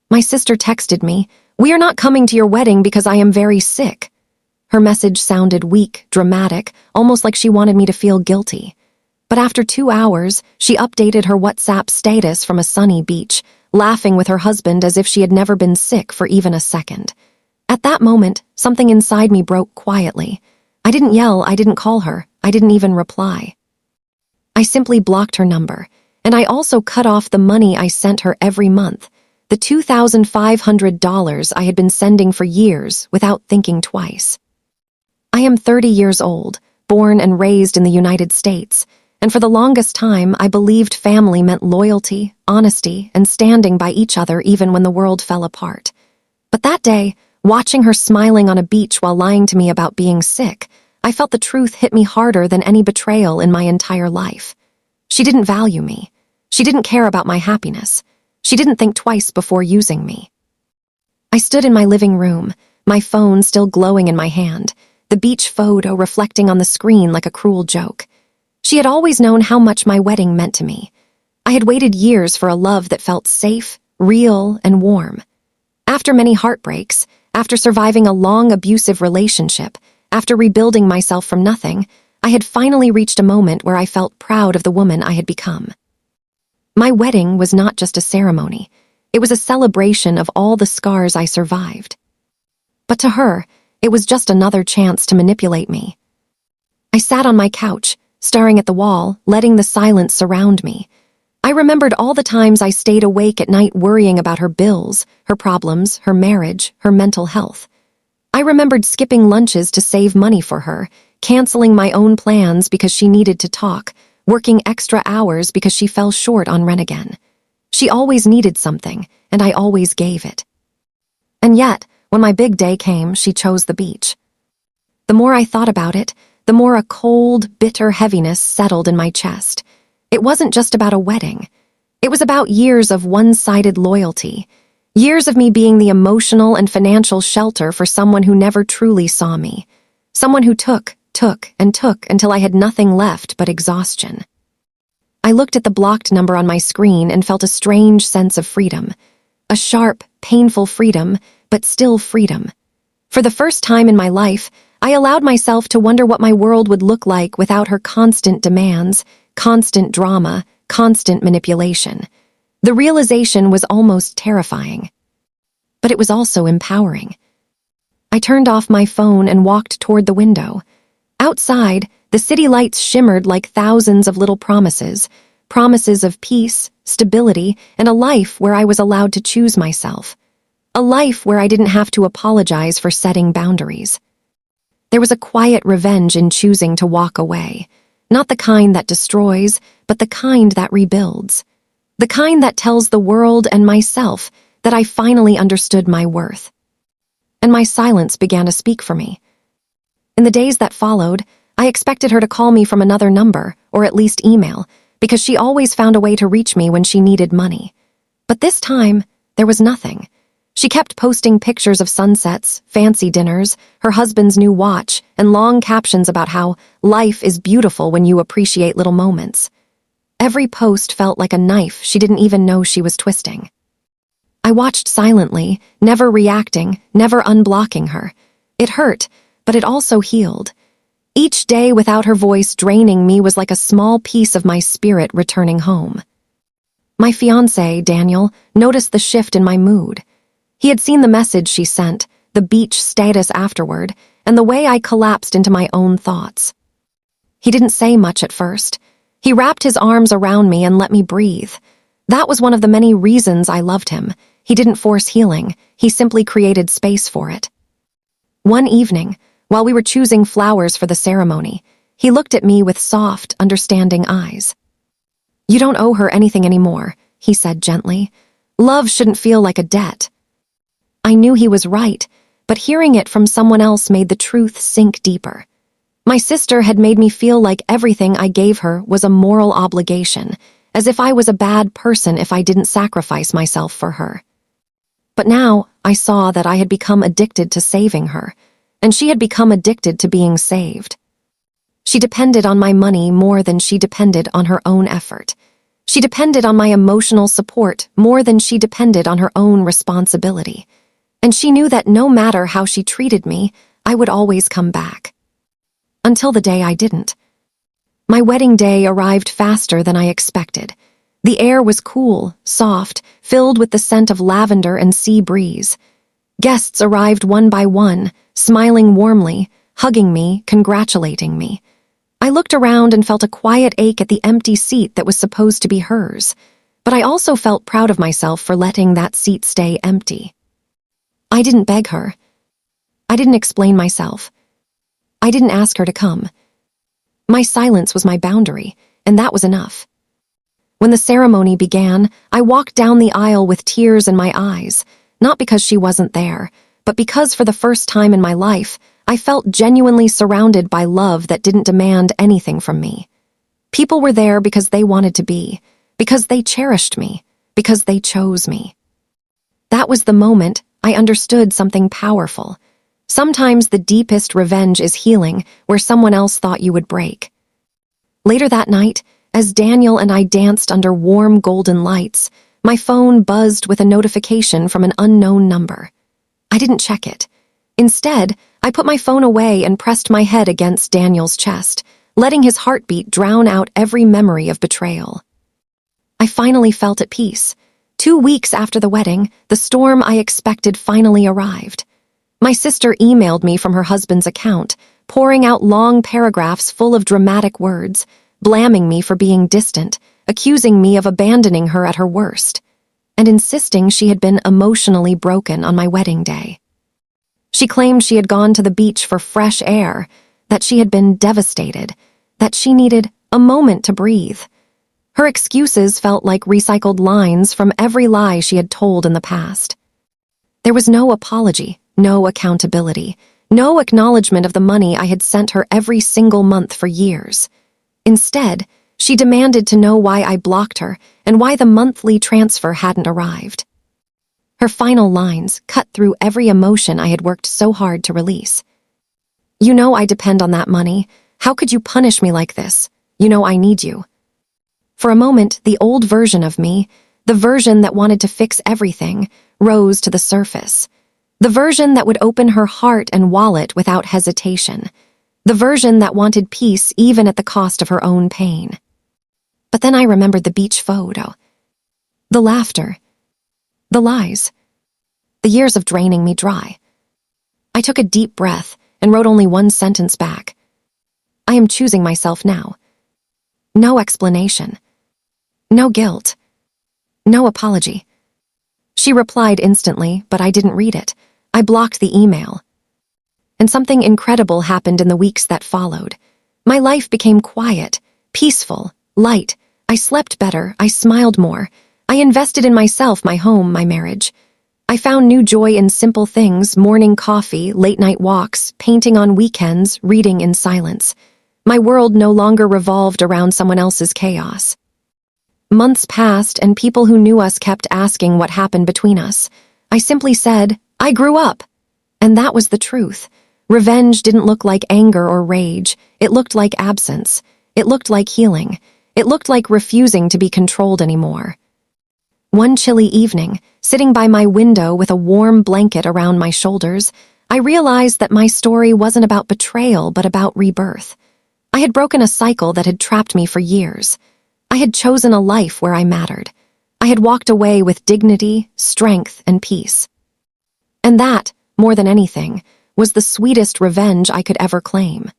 My sister texted me, "We are not coming to your wedding because I am very sick." Her message sounded weak, dramatic, almost like she wanted me to feel guilty. But after 2 hours, she updated her WhatsApp status from a sunny beach, laughing with her husband as if she had never been sick for even a second. At that moment, something inside me broke quietly. I didn't yell, I didn't call her, I didn't even reply. I simply blocked her number, and I also cut off the money I sent her every month, the $2,500 I had been sending for years without thinking twice. I am 30 years old, born and raised in the United States, and for the longest time I believed family meant loyalty, honesty, and standing by each other even when the world fell apart. But that day, watching her smiling on a beach while lying to me about being sick, I felt the truth hit me harder than any betrayal in my entire life. She didn't value me. She didn't care about my happiness. She didn't think twice before using me. I stood in my living room, my phone still glowing in my hand, the beach photo reflecting on the screen like a cruel joke. She had always known how much my wedding meant to me. I had waited years for a love that felt safe, real, and warm. After many heartbreaks, after surviving a long abusive relationship, after rebuilding myself from nothing, I had finally reached a moment where I felt proud of the woman I had become. My wedding was not just a ceremony. It was a celebration of all the scars I survived. But to her, it was just another chance to manipulate me. I sat on my couch, staring at the wall, letting the silence surround me. I remembered all the times I stayed awake at night worrying about her bills, her problems, her marriage, her mental health. I remembered skipping lunches to save money for her, canceling my own plans because she needed to talk, working extra hours because she fell short on rent again. She always needed something, and I always gave it. And yet, when my big day came, she chose the beach. The more I thought about it, the more a cold, bitter heaviness settled in my chest. It wasn't just about a wedding. It was about years of one-sided loyalty, years of me being the emotional and financial shelter for someone who never truly saw me, someone who took until I had nothing left but exhaustion. I looked at the blocked number on my screen and felt a strange sense of freedom, a sharp, painful freedom, but still freedom. For the first time in my life, I allowed myself to wonder what my world would look like without her constant demands, constant drama, constant manipulation. The realization was almost terrifying. But it was also empowering. I turned off my phone and walked toward the window. Outside, the city lights shimmered like thousands of little promises, promises of peace, stability, and a life where I was allowed to choose myself. A life where I didn't have to apologize for setting boundaries. There was a quiet revenge in choosing to walk away, not the kind that destroys, but the kind that rebuilds. The kind that tells the world and myself that I finally understood my worth. And my silence began to speak for me. In the days that followed, I expected her to call me from another number, or at least email, because she always found a way to reach me when she needed money. But this time, there was nothing. She kept posting pictures of sunsets, fancy dinners, her husband's new watch, and long captions about how life is beautiful when you appreciate little moments. Every post felt like a knife she didn't even know she was twisting. I watched silently, never reacting, never unblocking her. It hurt, but it also healed. Each day without her voice draining me was like a small piece of my spirit returning home. My fiancé, Daniel, noticed the shift in my mood. He had seen the message she sent, the beach status afterward, and the way I collapsed into my own thoughts. He didn't say much at first. He wrapped his arms around me and let me breathe. That was one of the many reasons I loved him. He didn't force healing. He simply created space for it. One evening, while we were choosing flowers for the ceremony, he looked at me with soft, understanding eyes. "You don't owe her anything anymore," he said gently. "Love shouldn't feel like a debt." I knew he was right, but hearing it from someone else made the truth sink deeper. My sister had made me feel like everything I gave her was a moral obligation, as if I was a bad person if I didn't sacrifice myself for her. But now I saw that I had become addicted to saving her, and she had become addicted to being saved. She depended on my money more than she depended on her own effort. She depended on my emotional support more than she depended on her own responsibility. And she knew that no matter how she treated me, I would always come back. Until the day I didn't. My wedding day arrived faster than I expected. The air was cool, soft, filled with the scent of lavender and sea breeze. Guests arrived one by one, smiling warmly, hugging me, congratulating me. I looked around and felt a quiet ache at the empty seat that was supposed to be hers, but I also felt proud of myself for letting that seat stay empty. I didn't beg her. I didn't explain myself. I didn't ask her to come. My silence was my boundary, and that was enough. When the ceremony began, I walked down the aisle with tears in my eyes, not because she wasn't there, but because for the first time in my life, I felt genuinely surrounded by love that didn't demand anything from me. People were there because they wanted to be, because they cherished me, because they chose me. That was the moment I understood something powerful. Sometimes the deepest revenge is healing where someone else thought you would break. Later that night, as Daniel and I danced under warm golden lights, my phone buzzed with a notification from an unknown number. I didn't check it. Instead, I put my phone away and pressed my head against Daniel's chest, letting his heartbeat drown out every memory of betrayal. I finally felt at peace. 2 weeks after the wedding, the storm I expected finally arrived. My sister emailed me from her husband's account, pouring out long paragraphs full of dramatic words, blaming me for being distant, accusing me of abandoning her at her worst, and insisting she had been emotionally broken on my wedding day. She claimed she had gone to the beach for fresh air, that she had been devastated, that she needed a moment to breathe. Her excuses felt like recycled lines from every lie she had told in the past. There was no apology, no accountability, no acknowledgement of the money I had sent her every single month for years. Instead, she demanded to know why I blocked her and why the monthly transfer hadn't arrived. Her final lines cut through every emotion I had worked so hard to release. "You know I depend on that money. How could you punish me like this? You know I need you." For a moment, the old version of me, the version that wanted to fix everything, rose to the surface. The version that would open her heart and wallet without hesitation. The version that wanted peace even at the cost of her own pain. But then I remembered the beach photo. The laughter. The lies. The years of draining me dry. I took a deep breath and wrote only one sentence back. "I am choosing myself now." No explanation. No guilt. No apology. She replied instantly, but I didn't read it. I blocked the email. And something incredible happened in the weeks that followed. My life became quiet, peaceful, light. I slept better, I smiled more. I invested in myself, my home, my marriage. I found new joy in simple things: morning coffee, late-night walks, painting on weekends, reading in silence. My world no longer revolved around someone else's chaos. Months passed, and people who knew us kept asking what happened between us. I simply said, "I grew up." And that was the truth. Revenge didn't look like anger or rage. It looked like absence. It looked like healing. It looked like refusing to be controlled anymore. One chilly evening, sitting by my window with a warm blanket around my shoulders, I realized that my story wasn't about betrayal but about rebirth. I had broken a cycle that had trapped me for years. I had chosen a life where I mattered. I had walked away with dignity, strength, and peace. And that, more than anything, was the sweetest revenge I could ever claim.